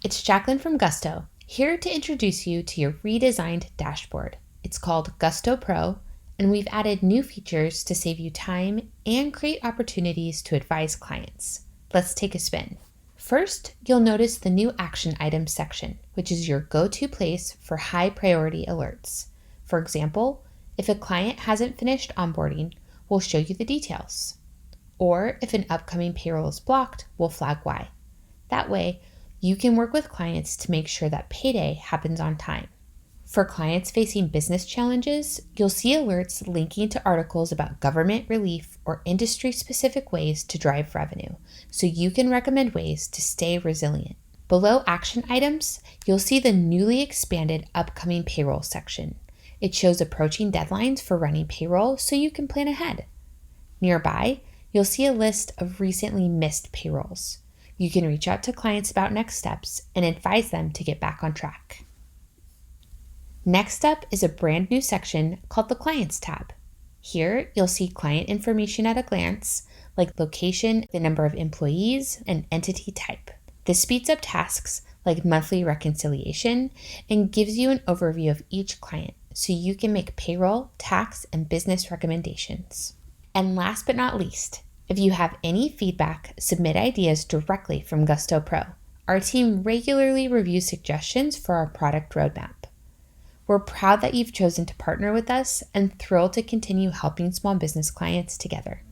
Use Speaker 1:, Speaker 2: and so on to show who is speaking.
Speaker 1: It's Jacqueline from Gusto, here to introduce you to your redesigned dashboard. It's called Gusto Pro, and we've added new features to save you time and create opportunities to advise clients. Let's take a spin. First, you'll notice the new action items section, which is your go-to place for high priority alerts. For example, if a client hasn't finished onboarding, we'll show you the details. Or if an upcoming payroll is blocked, we'll flag why. That way, you can work with clients to make sure that payday happens on time. For clients facing business challenges, you'll see alerts linking to articles about government relief or industry-specific ways to drive revenue, so you can recommend ways to stay resilient. Below action items, you'll see the newly expanded upcoming payroll section. It shows approaching deadlines for running payroll so you can plan ahead. Nearby, you'll see a list of recently missed payrolls. You can reach out to clients about next steps and advise them to get back on track. Next up is a brand new section called the Clients tab. Here, you'll see client information at a glance, like location, the number of employees, and entity type. This speeds up tasks like monthly reconciliation and gives you an overview of each client so you can make payroll, tax, and business recommendations. And last but not least, if you have any feedback, submit ideas directly from Gusto Pro. Our team regularly reviews suggestions for our product roadmap. We're proud that you've chosen to partner with us and thrilled to continue helping small business clients together.